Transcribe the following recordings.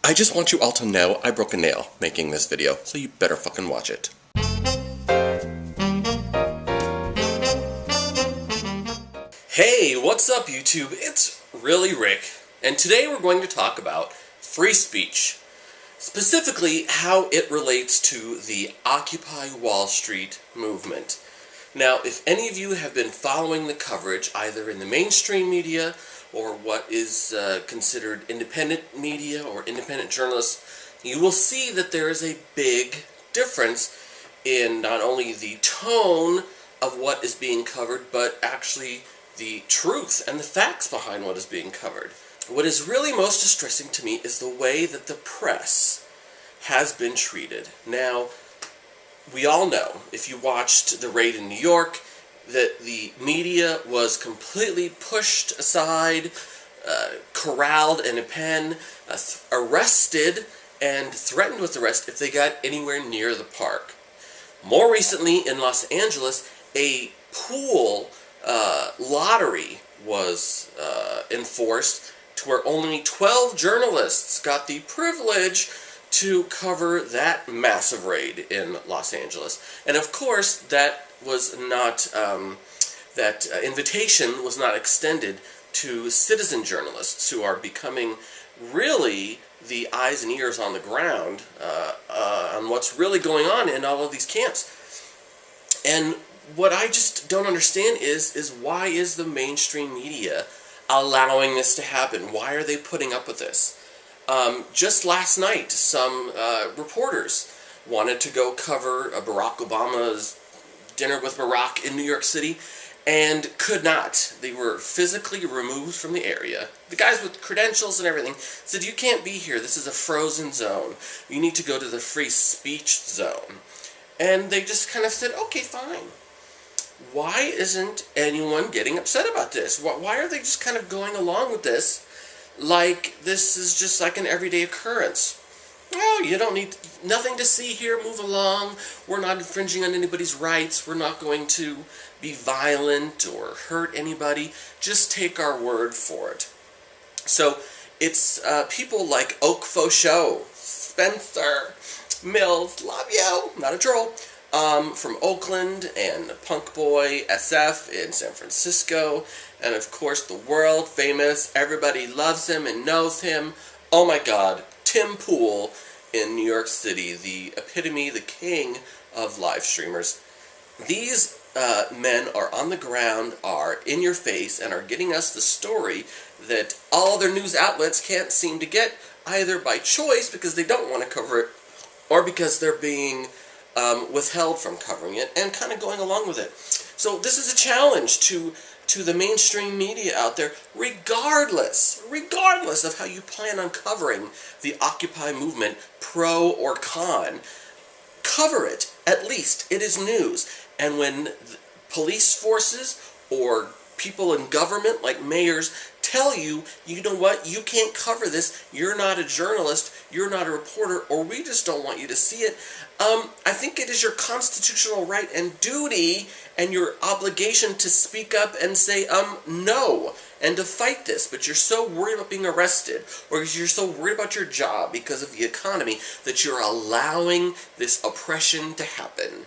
I just want you all to know I broke a nail making this video, so you better fucking watch it. Hey, what's up YouTube? It's really Rick, and today we're going to talk about free speech. Specifically, how it relates to the Occupy Wall Street movement. Now, if any of you have been following the coverage, either in the mainstream media or what is considered independent media or independent journalists, you will see that there is a big difference in not only the tone of what is being covered, but actually the truth and the facts behind what is being covered. What is really most distressing to me is the way that the press has been treated. Now, we all know, if you watched the raid in New York, that the media was completely pushed aside, corralled in a pen, arrested, and threatened with arrest if they got anywhere near the park. More recently, in Los Angeles, a pool lottery was enforced to where only 12 journalists got the privilege to cover that massive raid in Los Angeles. And of course, that was not, that invitation was not extended to citizen journalists who are becoming really the eyes and ears on the ground on what's really going on in all of these camps. And what I just don't understand is why is the mainstream media allowing this to happen? Why are they putting up with this? Just last night, some reporters wanted to go cover Barack Obama's dinner with Barack in New York City and could not. They were physically removed from the area. The guys with credentials and everything said, "You can't be here. This is a frozen zone. You need to go to the free speech zone." And they just kind of said, "Okay, fine." Why isn't anyone getting upset about this? Why are they just kind of going along with this like this is just like an everyday occurrence? Oh, you don't need, nothing to see here, move along. We're not infringing on anybody's rights. We're not going to be violent or hurt anybody. Just take our word for it. So it's people like OccupySeattle, Spencer, Mills, love you, not a troll, from Oakland, and Punk Boy SF in San Francisco, and of course the world famous, everybody loves him and knows him, oh my god, Tim Pool in New York City, the epitome, the king of live streamers. These men are on the ground, are in your face, and are getting us the story that all other news outlets can't seem to get, either by choice because they don't want to cover it, or because they're being withheld from covering it, and kind of going along with it. So this is a challenge to the mainstream media out there, regardless of how you plan on covering the Occupy movement, pro or con. Cover it, at least. It is news. And when police forces or people in government, like mayors, tell you, you know what, you can't cover this, you're not a journalist, you're not a reporter, or we just don't want you to see it, I think it is your constitutional right and duty and your obligation to speak up and say, no, and to fight this. But you're so worried about being arrested, or you're so worried about your job because of the economy, that you're allowing this oppression to happen.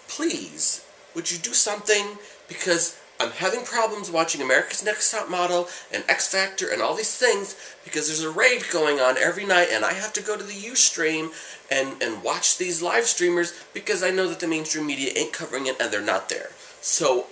Please, would you do something? Because I'm having problems watching America's Next Top Model and X Factor and all these things because there's a raid going on every night, and I have to go to the Ustream and watch these live streamers because I know that the mainstream media ain't covering it and they're not there. So,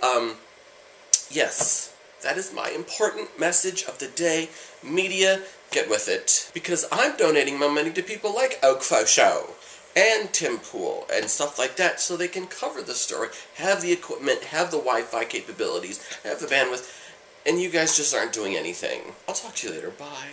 yes, that is my important message of the day. Media, get with it. Because I'm donating my money to people like OccupySeattle and Tim Pool and stuff like that, so they can cover the story, have the equipment, have the Wi-Fi capabilities, have the bandwidth, and you guys just aren't doing anything. I'll talk to you later. Bye.